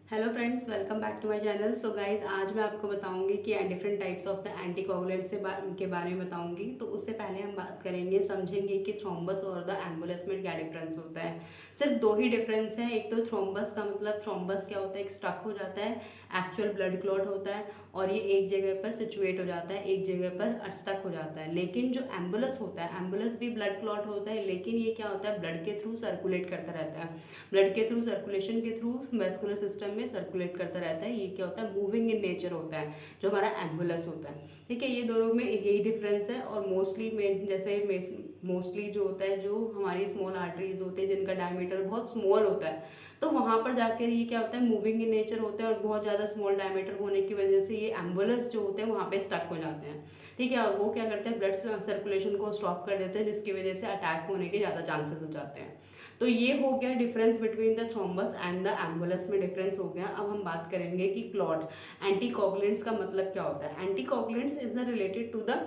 Hello friends, welcome back to my channel. So guys, आज मैं आपको बताऊंगी कि different types of the anticoagulant के बारे में बताऊंगी। तो उससे पहले हम बात करेंगे, समझेंगे कि थ्रोम्बस और द एम्बुलस में क्या डिफरेंस होता है। सिर्फ दो ही डिफरेंस है। एक तो थ्रोम्बस का मतलब, थ्रोम्बस क्या होता है, एक स्टक हो जाता है, एक्चुअल ब्लड क्लॉट होता है और ये एक जगह पर सिचुएट हो जाता है, एक जगह पर स्टक हो जाता है। लेकिन जो एम्बुलस होता है, एम्बुलस भी ब्लड क्लॉट होता है, लेकिन ये क्या होता है, ब्लड के थ्रू सर्कुलेट करता रहता है। ब्लड के थ्रू, सर्कुलेशन के थ्रू वेस्कुलर सिस्टम में सर्कुलेट करता रहता है। ये क्या होता है, मूविंग इन नेचर होता है, जो हमारा एम्बुलस होता है। ठीक है, ये दोनों में यही डिफरेंस है। और मोस्टली में जैसे मोस्टली जो होता है, जो हमारी स्मॉल आर्टरीज होते हैं जिनका डायमीटर बहुत स्मॉल होता है, तो वहाँ पर जाकर ये क्या होता है, मूविंग इन नेचर होता है और बहुत ज़्यादा स्मॉल डायमीटर होने की वजह से ये एम्बुलस जो होते हैं वहाँ पे स्टक हो जाते हैं। ठीक है, और वो क्या करते हैं, ब्लड सर्कुलेशन को स्टॉप कर देते हैं, जिसकी वजह से अटैक होने के ज़्यादा चांसेस हो जाते हैं। तो ये हो गया difference between the thrombus and the एम्बुलस में डिफरेंस हो गया। अब हम बात करेंगे कि क्लॉट, एंटीकोगुलेंट्स का मतलब क्या होता है। Anticoagulants is the related to the,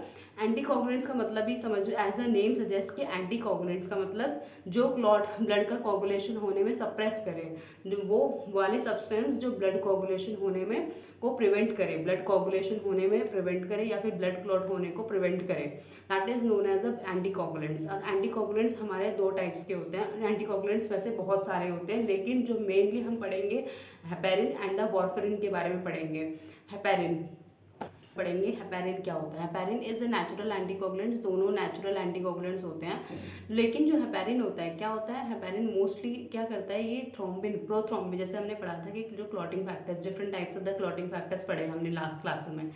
anticoagulants का मतलब ही समझ, एज द नेम सजेस्ट कि एंटीकोगुलेंट्स का मतलब जो क्लॉट, ब्लड का कोगुलेशन होने में सप्रेस करे, वो वाले सब्सटेंस जो ब्लड कोगुलेशन होने में को प्रिवेंट करे, ब्लड कोगुलेशन होने में प्रिवेंट करे या फिर ब्लड क्लॉट होने को प्रिवेंट करे, that is known as a anticoagulants. और एंटीकोगुलेंट्स हमारे दो टाइप्स के होते हैं। एंटीकोगुलेंट्स वैसे बहुत सारे होते हैं, लेकिन जो मेनली हम पढ़ेंगे हेपेरिन एंड द वारफेरिन के बारे में पढ़ेंगे। हेपेरिन पढ़ेंगे। हेपेरिन क्या होता है, heparin is a natural anticoagulants, दोनों नेचुरल एंटीकोगुलेंट्स होते हैं। लेकिन जो हेपेरिन होता है, क्या होता है, हेपेरिन मोस्टली क्या करता है, ये थ्रोम्बिन, प्रोथ्रोम्बिन, जैसे हमने पढ़ा था कि जो clotting factors, different types of the clotting factors पढ़े हमने लास्ट क्लास में।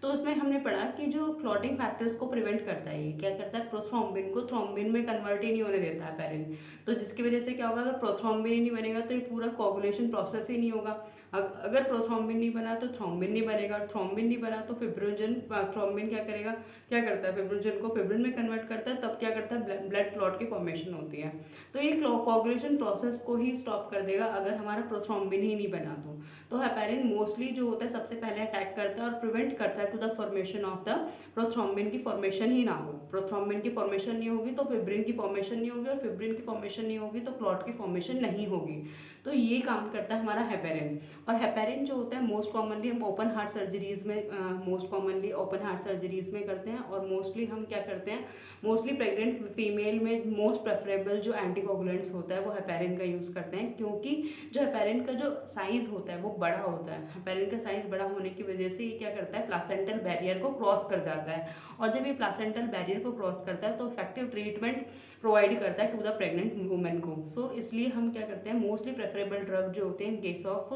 तो उसमें हमने पढ़ा कि जो क्लॉटिंग फैक्टर्स को प्रिवेंट करता है, ये क्या करता है, प्रोथ्रोम्बिन को थ्रोम्बिन में कन्वर्ट ही नहीं होने देता है हेपेरिन। तो जिसकी वजह से क्या होगा, अगर प्रोथ्रोम्बिन ही नहीं बनेगा तो ये पूरा कोगुलेशन प्रोसेस ही नहीं होगा। अगर प्रोथ्रोम्बिन नहीं बना तो थ्रोम्बिन नहीं बनेगा, और थ्रोम्बिन नहीं बना तो फिब्रिनोजन, थ्रोम्बिन क्या करेगा, क्या करता है, फिब्रिनोजन को फिब्रिन में कन्वर्ट करता है, तब क्या करता है, ब्लड क्लॉट की फॉर्मेशन होती है। तो ये कोगुलेशन प्रोसेस को ही स्टॉप कर देगा अगर हमारा प्रोथ्रोम्बिन ही नहीं बना तो हेपेरिन मोस्टली जो होता है सबसे पहले अटैक करता है और प्रिवेंट करता है to the formation of the prothrombin की फॉर्मेशन ही ना हो। प्रोथ्रोम्बिन की फॉर्मेशन नहीं होगी तो फिब्रिन की फॉर्मेशन नहीं होगी, और फिब्रिन की फॉर्मेशन नहीं होगी तो क्लॉट की फॉर्मेशन नहीं होगी। तो ये काम करता है हमारा हेपेरिन। और हेपेरिन जो होता है मोस्ट कॉमनली हम ओपन हार्ट सर्जरीज में, most commonly open heart surgeries में करते हैं। और मोस्टली हम क्या करते हैं, मोस्टली प्रेग्नेंट फीमेल में मोस्ट प्रेफरेबल जो एंटीकोगुलेंट्स होता है वो हेपेरिन का यूज़ करते हैं, क्योंकि जो हेपेरिन का जो साइज़ होता है वो बड़ा होता है। हेपेरिन का साइज़ बड़ा होने की वजह से ये क्या करता है, प्लासेंटल बैरियर को क्रॉस कर जाता है, और जब ये प्लासेंटल बैरियर को क्रॉस करता है तो इफेक्टिव ट्रीटमेंट प्रोवाइड करता है टू द प्रेग्नेंट वुमेन को। सो इसलिए हम क्या करते हैं, मोस्टली प्रेफरेबल ड्रग जो होते हैं in case of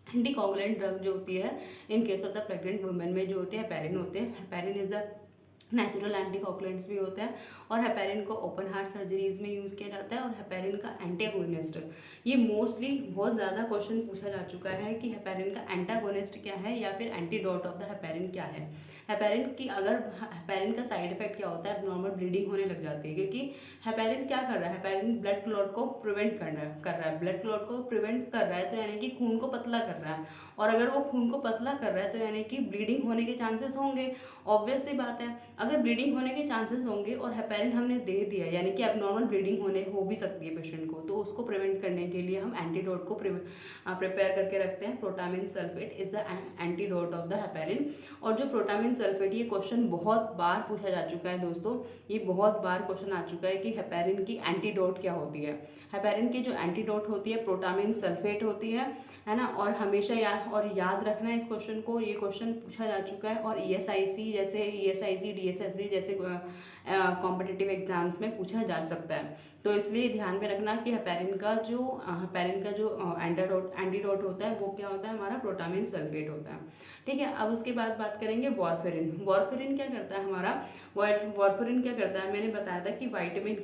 anticoagulant drug जो होती है in case of the pregnant women में जो होते हैं हेपेरिन होते हैं। Heparin is a natural anticoagulants भी होता है, और हेपेरिन को ओपन हार्ट सर्जरीज में यूज़ किया जाता है। और हेपेरिन का एंटागोनिस्ट, ये मोस्टली बहुत ज़्यादा क्वेश्चन पूछा जा चुका है कि हेपेरिन का एंटागोनिस्ट क्या है या फिर एंटीडोट ऑफ द हेपेरिन क्या है। हेपेरिन की, अगर हेपेरिन का साइड इफेक्ट क्या होता है, नॉर्मल ब्लीडिंग होने लग जाती है, क्योंकि हेपेरिन क्या कर रहा है, हेपेरिन ब्लड क्लॉट को प्रिवेंट कर रहा है, ब्लड क्लॉट को प्रिवेंट कर रहा है, तो यानी कि खून को पतला कर रहा है। और अगर वो खून को पतला कर रहा है तो यानी कि ब्लीडिंग होने के चांसेस होंगे, ऑब्वियस सी बात है। अगर ब्लीडिंग होने के चांसेस होंगे और हेपेरिन हमने दे दिया, यानी कि एबनॉर्मल ब्लीडिंग होने हो भी सकती है पेशेंट को, तो उसको प्रिवेंट करने के लिए हम एंटीडोट को प्रिपेयर करके रखते हैं। Protamine sulphate is the antidote of the heparin. और जो प्रोटामिन सल्फेट, ये क्वेश्चन बहुत बार पूछा जा चुका है दोस्तों, ये बहुत बार क्वेश्चन आ चुका है कि हेपेरिन की एंटीडोट क्या होती है। हेपेरिन की जो एंटीडोट होती है प्रोटामिन सल्फेट होती है ना। और हमेशा याद रखना है इस क्वेश्चन को, ये क्वेश्चन पूछा जा चुका है, और ईएसआईसी जैसे, ईएसआईसी डीएसएसबी जैसे कॉम्पिटिटिव एग्जाम्स में पूछा जा सकता है। तो इसलिए ध्यान में रखना कि हेपेरिन का जो एंटीडोट होता है वो क्या होता है, हमारा प्रोटामिन सल्फेट होता है। ठीक है, अब उसके बाद बात करेंगे वारफेरिन। वारफेरिन क्या करता है हमारा, वारफेरिन क्या करता है, मैंने बताया था कि विटामिन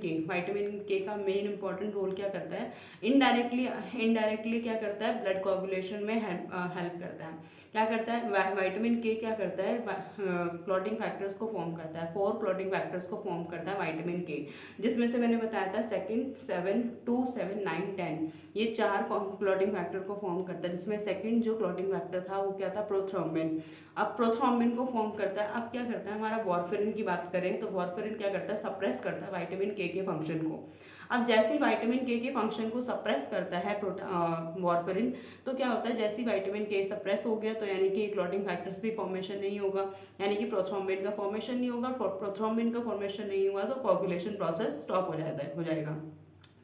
के का मेन इंपॉर्टेंट रोल क्या करता है, इनडायरेक्टली क्या करता है, ब्लड कोगुलेशन में हेल्प करता है। क्या करता है, विटामिन के क्या करता है, क्लॉटिंग फैक्टर्स को फॉर्म करता है, 4 क्लॉटिंग फैक्टर्स को फॉर्म करता है विटामिन के, जिसमें से मैंने बताया था सेकंड, 7, 2, 7, 9, 10, ये 4 क्लॉटिंग फैक्टर को फॉर्म करता है, जिसमें सेकंड जो क्लॉटिंग फैक्टर था वो क्या था, प्रोथ्रोम्बिन। अब प्रोथ्रोम्बिन को फॉर्म करता है। अब क्या करता है हमारा वारफेरिन की बात करें तो वारफेरिन क्या करता है, सप्रेस करता है विटामिन के फंक्शन को। अब जैसे ही विटामिन के फंक्शन को सप्रेस करता है वार्फरिन, तो क्या होता है, जैसे ही विटामिन के सप्रेस हो गया तो यानी कि क्लॉटिंग फैक्टर्स भी फॉर्मेशन नहीं होगा, यानी कि प्रोथ्रोम्बिन का फॉर्मेशन नहीं होगा। प्रोथ्रोम्बिन का फॉर्मेशन नहीं हुआ तो कोगुलेशन प्रोसेस स्टॉप हो जाएगा।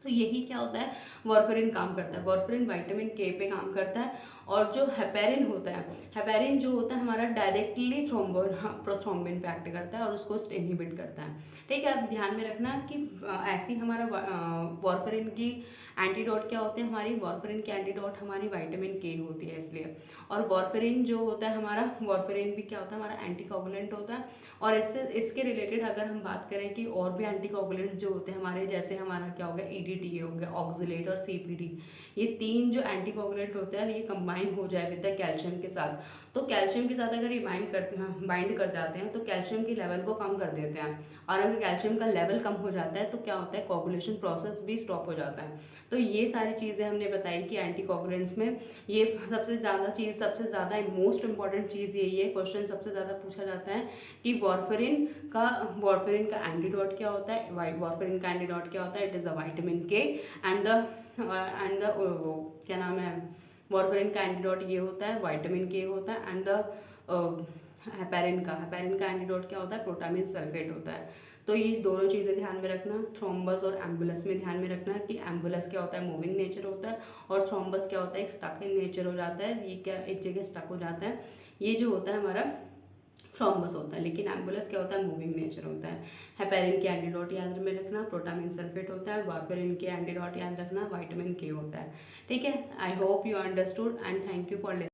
तो यही क्या होता है, वार्फरिन काम करता है। वार्फरिन विटामिन के पे काम करता है। और जो हेपेरिन होता है, हेपेरिन जो होता है हमारा डायरेक्टली प्रोथ्रोम्बिन पे एक्ट करता है और उसको इनहिबिट करता है। ठीक है, अब ध्यान में रखना कि ऐसे ही हमारा वार्फरिन की एंटीडोट क्या होते हैं, हमारी वार्फरिन की एंटीडोट हमारी विटामिन के होती है इसलिए। और वार्फरिन जो होता है हमारा, वार्फरिन भी क्या होता है हमारा एंटीकोगुलेंट होता है। और इसके रिलेटेड अगर हम बात करें कि और भी एंटीकोगुलेंट जो होते हैं हमारे, जैसे हमारा क्या हो गया, ईडीटी हो गया, ऑक्जिलेट और सीपीडी, ये तीन जो एंटीकोगुलेंट होते हैं ये कंबाइन हो जाए विद द कैल्शियम के साथ, तो कैल्शियम के साथ अगर ये बाइंड कर जाते हैं तो कैल्शियम की लेवल को कम कर देते हैं। और अगर कैल्शियम का लेवल कम हो जाता है तो क्या होता है, कोगुलेशन प्रोसेस भी स्टॉप हो जाता है। तो ये सारी चीज़ें हमने बताई कि एंटीकोगुलेंट्स में ये सबसे ज़्यादा मोस्ट इंपॉर्टेंट चीज़ यही है, क्वेश्चन सबसे ज़्यादा पूछा जाता है कि का वार्फरिन का एंटीडोट क्या होता है, वार्फरिन का एंटीडोट क्या होता है, इट इज़ द विटामिन के। एंड द क्या नाम है, वार्फरिन का एंटीडोट ये होता है, विटामिन के होता है। एंड द हेपेरिन का एंटीडोट क्या होता है, प्रोटामिन सल्फेट होता है। तो ये दोनों चीज़ें ध्यान में रखना। थ्रोम्बस और एम्बुलस में ध्यान में रखना कि एम्बुलस क्या होता है, मूविंग नेचर होता है, और थ्रोम्बस क्या होता है, एक स्टक इन नेचर हो जाता है, ये क्या एक जगह स्टक हो जाता है। ये जो होता है हमारा थ्रोम्बस होता है, लेकिन एम्बुलस क्या होता है, मूविंग नेचर होता है। हेपेरिन के एंटीडोट याद में रखना, प्रोटामिन सल्फेट होता है। वार्फरिन के एंटीडोट याद रखना, विटामिन के होता है। ठीक है, I hope you understood and thank you for